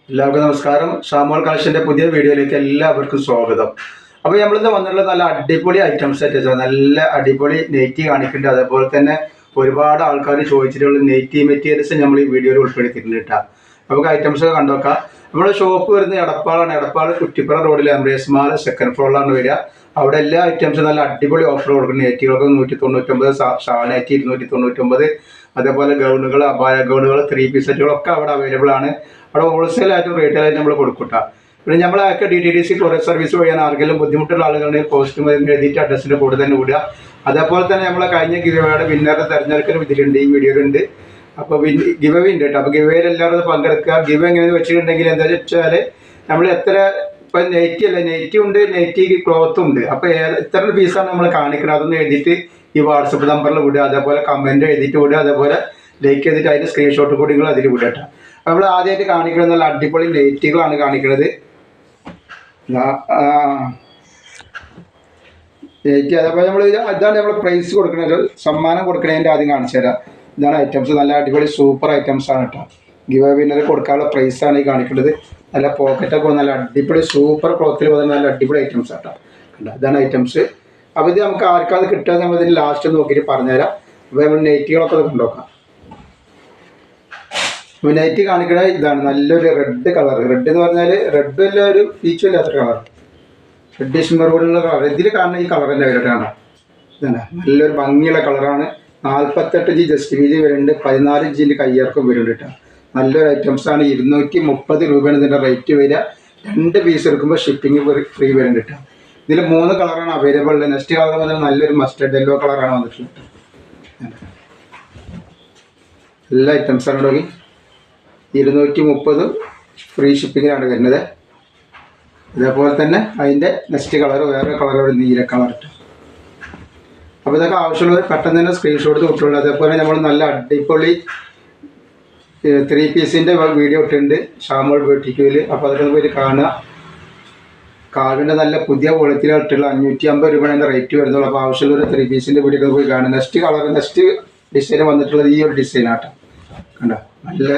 എല്ലാവർക്കും നമസ്കാരം. ഷാമോൾ കളക്ഷൻ്റെ പുതിയ വീഡിയോയിലേക്ക് എല്ലാവർക്കും സ്വാഗതം. അപ്പോൾ നമ്മളിന്ന് വന്നിട്ടുള്ള നല്ല അടിപൊളി ഐറ്റംസ് ആയിട്ട് നല്ല അടിപൊളി നെറ്റി കാണിക്കുന്നുണ്ട്. അതേപോലെ തന്നെ ഒരുപാട് ആൾക്കാർ ചോദിച്ചിട്ടുള്ള നെറ്റി മെറ്റീരിയൽസ് നമ്മൾ ഈ വീഡിയോയിൽ ഉൾപ്പെടുത്തിയിട്ടുണ്ട് കേട്ടോ. നമുക്ക് ഐറ്റംസ് ഒക്കെ കണ്ടുനോക്കാം. നമ്മുടെ ഷോപ്പ് വരുന്നത് എടപ്പാളാണ്. എടപ്പാൾ കുറ്റിപ്പുറം റോഡിൽ എംബ്രേസ് മാൾ സെക്കൻഡ് ഫ്ലോറിലാണ് വരിക. അവിടെ എല്ലാ ഐറ്റംസും നല്ല അടിപൊളി ഓഫർ കൊടുക്കും. നെറ്റികൾക്ക് 199, ഷാളേറ്റി 299, അതേപോലെ ഗൗണുകൾ, അബായ ഗൗണുകൾ, 3 പീസ് സെറ്റുകളൊക്കെ അവിടെ അവൈലബിൾ ആണ്. അവിടെ ഹോൾസെയിലായിട്ടും റീറ്റെയിലായിട്ടും നമ്മൾ കൊടുക്കൂട്ടാ. പിന്നെ നമ്മളൊക്കെ DTDC കൊറിയർ സർവീസ് വഴിയാണ് ആർക്കെങ്കിലും ബുദ്ധിമുട്ടുള്ള ആളുകളുണ്ടെങ്കിൽ പോസ്റ്റ് എഴുതിയിട്ട് അഡ്രസ്സിൻ്റെ കൂടെ തന്നെ വിടുക. അതേപോലെ തന്നെ നമ്മളെ കഴിഞ്ഞ ഗിവയുടെ വിന്നറുടെ തെരഞ്ഞെടുക്കലും ഇതിലുണ്ട്, ഈ വീഡിയോയിലുണ്ട്. അപ്പോൾ ഗിവേ ഉണ്ട് കേട്ടോ. അപ്പോൾ ഗിവയിൽ എല്ലാവരും പങ്കെടുക്കുക. ഗിവ എങ്ങനെയെന്ന് വെച്ചിട്ടുണ്ടെങ്കിൽ എന്താ വെച്ചാൽ നമ്മൾ എത്ര ഇപ്പം നെറ്റി അല്ല, നെറ്റി ഉണ്ട്, നെറ്റി ക്ലോത്തും ഉണ്ട്. അപ്പോൾ എത്ര പീസാണ് നമ്മൾ കാണിക്കുന്നത് അതൊന്ന് എഴുതിയിട്ട് ഈ വാട്സപ്പ് നമ്പറിൽ വിടുക. അതേപോലെ കമൻറ്റ് എഴുതിയിട്ട് വിടുക. അതേപോലെ ലൈക്ക് ചെയ്തിട്ട് അതിൻ്റെ സ്ക്രീൻഷോട്ട് കൂടി നിങ്ങൾ അതിൽ വിടുക കേട്ടോ. നമ്മൾ ആദ്യമായിട്ട് കാണിക്കുന്നത് നല്ല അടിപൊളി നെറ്റികളാണ് കാണിക്കുന്നത്. നെറ്റി അതേപോലെ നമ്മൾ ഇതാണ് നമ്മൾ പ്രൈസ് കൊടുക്കുന്നത്, സമ്മാനം കൊടുക്കണതിൻ്റെ ആദ്യം കാണിച്ചു തരാം. ഇതാണ് ഐറ്റംസ്. നല്ല അടിപൊളി സൂപ്പർ ഐറ്റംസ് ആണ് കേട്ടോ. ഗിവ് വിന്നർ കൊടുക്കാനുള്ള പ്രൈസാണ് ഈ കാണിക്കുന്നത്. നല്ല പോക്കറ്റൊക്കെ നല്ല അടിപൊളി സൂപ്പർ ക്ലോത്തിൽ വന്ന നല്ല അടിപൊളി ഐറ്റംസ് ആട്ടോ. ഇതാണ് ഐറ്റംസ്. അപ്പോൾ ഇത് നമുക്ക് ആർക്കാത് കിട്ടുക നമ്മൾ ഇതിന് ലാസ്റ്റ് നോക്കിയിട്ട് പറഞ്ഞുതരാം. അപ്പോൾ നമ്മൾ നെറ്റികളൊക്കെ കൊണ്ടുനോക്കാം. നെറ്റി കാണിക്കുന്നത് ഇതാണ്, നല്ലൊരു റെഡ് കളർ. റെഡ് എന്ന് പറഞ്ഞാൽ റെഡ് അല്ല, ഒരു ഫീച്ചർ ഇല്ലാത്ത കളർ, റെഡിഷ് മെറൂണുള്ള കളർ. ഇതിൽ കാണുന്ന ഈ കളർ തന്നെ വരട്ടെ. കാണാം, ഇതാണ് നല്ലൊരു ഭംഗിയുള്ള കളറാണ്. 48 ഇഞ്ച് ജസ്റ്റ് വീതി വരുന്നുണ്ട്, 14 ഇഞ്ചിൻ്റെ കയ്യിറക്കം വരുന്നുണ്ട് കേട്ടോ. നല്ലൊരു ഐറ്റംസാണ്. 230 രൂപയാണ് ഇതിൻ്റെ റേറ്റ് വരിക. 2 പീസ് എടുക്കുമ്പോൾ ഷിപ്പിംഗ് ഫ്രീ വരുന്നുണ്ട് കേട്ടോ. ഇതിൽ 3 കളറാണ് അവൈലബിൾ. നെക്സ്റ്റ് കളർ വന്നാൽ നല്ലൊരു മസ്റ്റർഡ് യെല്ലോ കളറാണ് വന്നിട്ടുള്ളത്. എല്ലാ ഐറ്റംസാണ് നോക്കി. 230 ഫ്രീ ഷിപ്പിങ്ങിലാണ് വരുന്നത്. അതേപോലെ തന്നെ അതിൻ്റെ നെക്സ്റ്റ് കളർ വേറെ കളർ, ഒരു നീല കളർ ഇട്ട്. അപ്പോൾ ഇതൊക്കെ ആവശ്യമുള്ളവർ പെട്ടെന്ന് തന്നെ സ്ക്രീൻഷോട്ട് കിട്ടുള്ളൂ. അതേപോലെ നമ്മൾ നല്ല അടിപൊളി 3 പീസിൻ്റെ വീഡിയോ ഇട്ടിട്ടുണ്ട് ഷാമോൾ ബോട്ടിക്കിൽ. അപ്പോൾ അതൊക്കെ പോയിട്ട് കാണുക. കാവിൻ്റെ നല്ല പുതിയ ക്വാളിറ്റിയിലിട്ടുള്ള 550 രൂപയാണ് റേറ്റ് വരുന്നുള്ളൂ. അപ്പോൾ ആവശ്യമുള്ളൊരു 3 പീസിൻ്റെ വീഡിയോ പോയി കാണുക. നെക്സ്റ്റ് കളർ, നെക്സ്റ്റ് ഡിസൈൻ വന്നിട്ടുള്ളത് ഈ ഒരു ഡിസൈനാട്ടോ. കണ്ടോ, നല്ല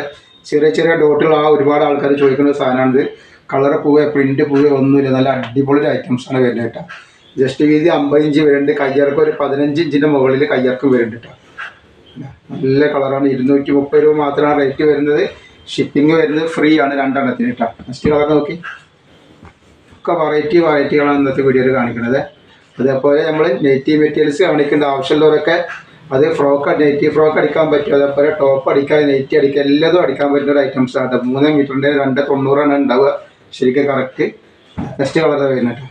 ചെറിയ ചെറിയ ഡോട്ടുകൾ. ഒരുപാട് ആൾക്കാർ ചോദിക്കുന്ന ഒരു സാധനമാണിത്. കളറ് പൂവ്, പ്രിൻറ്റ് പൂവ് ഒന്നുമില്ല. നല്ല അടിപൊളി ഐറ്റംസാണ് വരുന്നത് കേട്ടോ. ജസ്റ്റ് വീതി 50 ഇഞ്ച് വരുന്നുണ്ട്. കയ്യിറക്കം ഒരു 15 ഇഞ്ചിൻ്റെ മുകളിൽ കയ്യിറക്കം വരുന്നുണ്ട് കേട്ടോ. നല്ല കളറാണ്. 230 രൂപ മാത്രമാണ് റേറ്റ് വരുന്നത്. ഷിപ്പിംഗ് വരുന്നത് ഫ്രീ ആണ് 2 എണ്ണത്തിന് കേട്ടോ. നെക്സ്റ്റ് കളർ നോക്കി. ഒക്കെ വെറൈറ്റികളാണ് ഇന്നത്തെ വീഡിയോയിൽ കാണിക്കുന്നത്. അതേപോലെ നമ്മൾ നെറ്റി മെറ്റീരിയൽസ് കാണിക്കേണ്ട ആവശ്യമുള്ളവരൊക്കെ അത് നെറ്റി ഫ്രോക്ക് അടിക്കാൻ പറ്റും. അതേപോലെ ടോപ്പ് അടിക്കാൻ, നെറ്റി അടിക്കാൻ, എല്ലാതും അടിക്കാൻ പറ്റുന്ന ഒരു ഐറ്റംസ് ആണ്. 3 മീറ്ററിൻ്റെ 290 ഉണ്ടാവുക ശരിക്കും കറക്റ്റ്. നെക്സ്റ്റ് കളർ വരുന്നത്.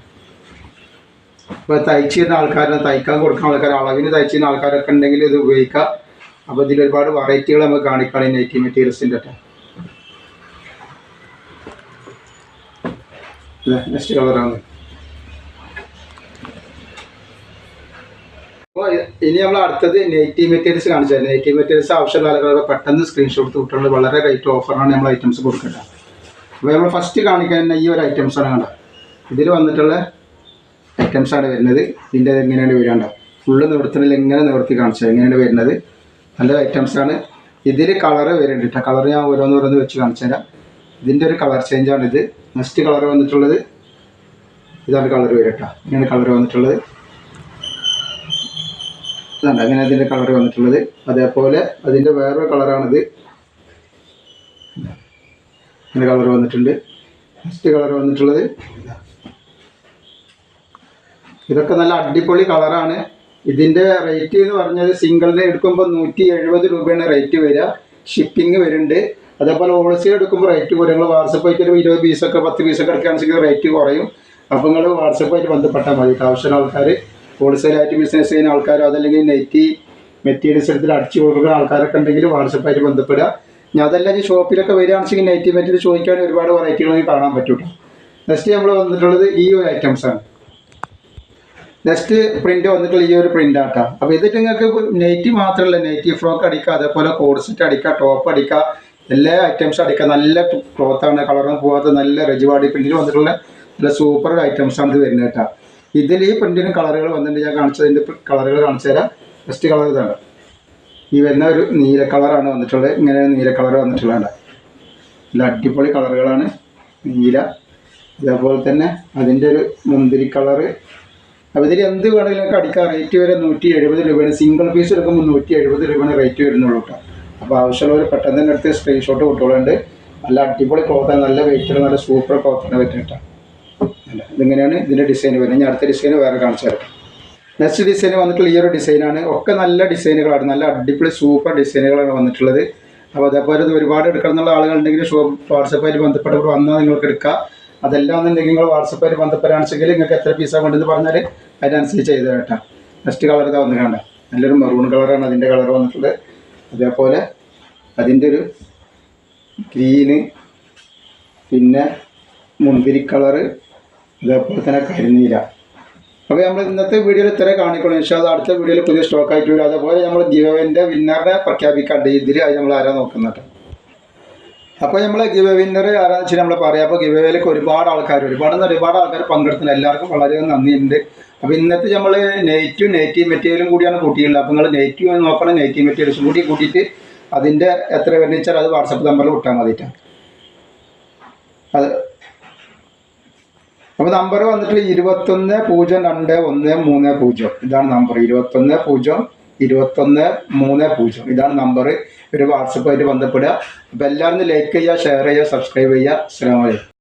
ഇപ്പോൾ തയ്ച്ചിരുന്ന ആൾക്കാരെ, തയ്ക്കാൻ കൊടുക്കുന്ന ആൾക്കാർ, അളവിന് തയ്ച്ചിരുന്ന ആൾക്കാരൊക്കെ ഉണ്ടെങ്കിൽ ഇത് ഉപയോഗിക്കാം. അപ്പോൾ ഇതിൽ ഒരുപാട് വെറൈറ്റികൾ നമുക്ക് കാണിക്കുകയാണ് ഈ നെറ്റി മെറ്റീരിയൽസിൻ്റെ കേട്ടോ. നെക്സ്റ്റ് കളറാണ്. അപ്പോൾ ഇനി നമ്മൾ അടുത്തത് നെറ്റി മെറ്റീരിയൽസ് കാണിച്ചാൽ, നെറ്റി മെറ്റീരിയൽസ് ആവശ്യമുള്ള ആളുകളൊക്കെ പെട്ടെന്ന് സ്ക്രീൻഷോട്ട് കിട്ടുന്നത്. വളരെ റേറ്റ് ഓഫറാണ് നമ്മൾ ഐറ്റംസ് കൊടുക്കേണ്ടത്. അപ്പോൾ നമ്മൾ ഫസ്റ്റ് കാണിക്കാൻ തന്നെ ഈ ഒരു ഐറ്റംസാണ് കണ്ടത്. ഇതിൽ വന്നിട്ടുള്ള ഐറ്റംസാണ് വരുന്നത്. ഇതിൻ്റെ എങ്ങനെയാണ് വരാണ്ട ഫുള്ള് നിവർത്തണിൽ എങ്ങനെ നിവർത്തി കാണിച്ചത് എങ്ങനെയാണ് വരുന്നത്. നല്ല ഐറ്റംസാണ്. ഇതിൽ കളറ് വരുന്നുണ്ട് കേട്ടോ. കളർ ഞാൻ ഓരോന്നോരോന്ന് വെച്ച് കാണിച്ചു തരാം. ഇതിൻ്റെ ഒരു കളർ ചേഞ്ചാണിത്. നെക്സ്റ്റ് കളർ വന്നിട്ടുള്ളത് ഇതാണ് കളർ വരും കേട്ടോ. ഇങ്ങനെയാണ് കളർ വന്നിട്ടുള്ളത്. ഇതാണ് അങ്ങനെ അതിൻ്റെ കളർ വന്നിട്ടുള്ളത്. അതേപോലെ അതിൻ്റെ വേറൊരു കളറാണിത്. അങ്ങനെ കളർ വന്നിട്ടുണ്ട്. നെക്സ്റ്റ് കളർ വന്നിട്ടുള്ളത് ഇതൊക്കെ നല്ല അടിപൊളി കളറാണ്. ഇതിൻ്റെ റേറ്റ് എന്ന് പറഞ്ഞാൽ സിംഗിളിനെ എടുക്കുമ്പോൾ 170 രൂപയാണ് റേറ്റ് വരിക. ഷിപ്പിംഗ് വരുന്നുണ്ട്. അതേപോലെ ഹോൾസെയിൽ എടുക്കുമ്പോൾ റേറ്റ് കുറയും. നിങ്ങൾ വാട്സപ്പായിട്ട് ഒരു 20 പീസൊക്കെ 10 പീസൊക്കെ എടുക്കുകയാണെങ്കിൽ റേറ്റ് കുറയും. അപ്പോൾ നിങ്ങൾ വാട്സപ്പായിട്ട് ബന്ധപ്പെട്ടാൽ മതി. ആവശ്യമുള്ള ആൾക്കാർ, ഹോൾസെയിലായിട്ട് ബിസിനസ് ചെയ്യുന്ന ആൾക്കാർ, അതല്ലെങ്കിൽ നെറ്റി മെറ്റീരിയൽസ് എടുത്തിട്ട് അടിച്ചു കൊടുക്കുന്ന ആൾക്കാരൊക്കെ ഉണ്ടെങ്കിൽ വാട്സപ്പായിട്ട് ബന്ധപ്പെടുക. ഞാൻ അതല്ലെങ്കിൽ ഷോപ്പിലൊക്കെ വരികയാണെങ്കിൽ നെറ്റി മെറ്റീരിയൽ ചോദിക്കാൻ ഒരുപാട് വെറൈറ്റികൾ കാണാൻ പറ്റും. നെക്സ്റ്റ് നമ്മൾ വന്നിട്ടുള്ളത് ഈ ഒരു ഐറ്റംസാണ്. നെക്സ്റ്റ് പ്രിൻറ്റ് വന്നിട്ടുള്ള ഈ ഒരു പ്രിൻ്റ് ആട്ടോ. അപ്പോൾ ഇതിട്ട് നിങ്ങൾക്ക് നെറ്റി മാത്രമല്ല, നെറ്റി ഫ്രോക്ക് അടിക്കുക, അതേപോലെ കോഡ് സെറ്റ് അടിക്കുക, ടോപ്പ് അടിക്കുക, എല്ലാ ഐറ്റംസും അടിക്കുക. നല്ല ക്ലോത്താണ്, കളറൊന്നും പോകാത്ത നല്ല രജവാടി പ്രിൻറ്റിൽ വന്നിട്ടുള്ള നല്ല സൂപ്പർ ഐറ്റംസാണ് ഇത് വരുന്നത് കേട്ടോ. ഇതിൽ ഈ പ്രിൻറ്റിനും കളറുകൾ വന്നിട്ട് ഞാൻ കാണിച്ചതിൻ്റെ കളറുകൾ കാണിച്ചു തരാം. ഫസ്റ്റ് കളർ ഇതാണ്. ഈ വരുന്ന ഒരു നീല കളറാണ് വന്നിട്ടുള്ളത്. ഇങ്ങനെ നീല കളർ വന്നിട്ടുള്ളതാണ്. നല്ല അടിപൊളി കളറുകളാണ്. നീല, അതേപോലെ തന്നെ അതിൻ്റെ ഒരു മുന്തിരി കളറ്. അപ്പോൾ ഇതിൽ എന്ത് വേണമെങ്കിലും നമുക്ക് അടിക്കാം. റേറ്റ് വരെ 170 രൂപയാണ്. സിംഗിൾ പീസ് എടുക്കുമ്പോൾ 170 രൂപയാണ് റേറ്റ് വരുന്നുള്ളൂ കേട്ടോ. അപ്പോൾ ആവശ്യമുള്ളവർ പെട്ടെന്ന് തന്നെ എടുത്ത് സ്ക്രീൻഷോട്ട് കൊടുത്തോളുണ്ട്. നല്ല അടിപൊളി ക്ലോത്താണ്, നല്ല വെയിറ്റുള്ള നല്ല സൂപ്പർ ക്ലോത്തിന് പറ്റും കേട്ടോ. അല്ല, ഇതിങ്ങനെയാണ് ഇതിൻ്റെ ഡിസൈൻ വരുന്നത്. ഞാൻ അടുത്ത ഡിസൈൻ വേറെ കാണിച്ചു തരാം. നെക്സ്റ്റ് ഡിസൈൻ വന്നിട്ടുള്ള ഈ ഒരു ഡിസൈനാണ്. ഒക്കെ നല്ല ഡിസൈനുകളാണ്, നല്ല അടിപൊളി സൂപ്പർ ഡിസൈനുകളാണ് വന്നിട്ടുള്ളത്. അപ്പോൾ അതേപോലെ ഇത് ഒരുപാട് എടുക്കണം എന്നുള്ള ആളുകളുണ്ടെങ്കിൽ വാട്സപ്പായിട്ട് ബന്ധപ്പെട്ടവർ വന്നാൽ നിങ്ങൾക്ക് എടുക്കാം. അതെല്ലാം എന്നുണ്ടെങ്കിൽ നിങ്ങൾ വാട്സപ്പായിട്ട് ബന്ധപ്പെടുകയാണെന്നുവെച്ചെങ്കിൽ നിങ്ങൾക്ക് എത്ര പീസാണ് കൊണ്ടെന്ന് പറഞ്ഞാൽ അതിനനുസരിച്ച് ചെയ്ത് കേട്ടോ. നെക്സ്റ്റ് കളർ ഇതാ വന്ന് കണ്ട, നല്ലൊരു മെറൂൺ കളറാണ് അതിൻ്റെ കളർ വന്നിട്ടുള്ളത്. അതേപോലെ അതിൻ്റെ ഒരു ഗ്രീന്, പിന്നെ മുന്തിരി കളറ്, അതേപോലെ തന്നെ കരിനീല. അപ്പോൾ നമ്മൾ ഇന്നത്തെ വീഡിയോയിൽ ഇത്ര കാണിക്കണം. പക്ഷേ അത് അടുത്ത വീഡിയോയിൽ പുതിയ സ്റ്റോക്ക് ആയിട്ട് വരും. അതേപോലെ നമ്മൾ ഗിവവേൻ്റെ വിന്നറിനെ പ്രഖ്യാപിക്കാണ്ട് ഇതിൽ അത് നമ്മൾ ആരാ നോക്കുന്നത്. അപ്പോൾ നമ്മൾ ഗിവ് വിന്നർ ആരാന്ന് വെച്ചാൽ നമ്മൾ പറയാം. അപ്പോൾ ഗിവേയിലേക്ക് ഒരുപാട് ആൾക്കാർ പങ്കെടുക്കുന്നത്, എല്ലാവർക്കും വളരെ നന്ദിയുണ്ട്. അപ്പോൾ ഇന്നത്തെ നമ്മൾ നെഗറ്റീവ് മെറ്റീരിയലും കൂടിയാണ് കൂട്ടിയുള്ളത്. അപ്പോൾ നിങ്ങൾ നെഗറ്റീവ് നോക്കണം, നെഗറ്റീവ് മെറ്റീരിയൽസും കൂടി കൂട്ടിയിട്ട് അതിൻ്റെ എത്ര വരുന്നത് വെച്ചാൽ അത് വാട്സപ്പ് നമ്പറിൽ വിട്ടാൽ മതിയിട്ടാണ്. അത് അപ്പോൾ നമ്പർ വന്നിട്ട് 21021330. ഇതാണ് നമ്പർ 21021330. ഇതാണ് നമ്പർ. ഒരു വാട്സപ്പായിട്ട് ബന്ധപ്പെടുക. അപ്പോൾ എല്ലാവരും ലൈക്ക് ചെയ്യുക, ഷെയർ ചെയ്യുക, സബ്സ്ക്രൈബ് ചെയ്യുക. അസ്സലാമു അലൈക്കും.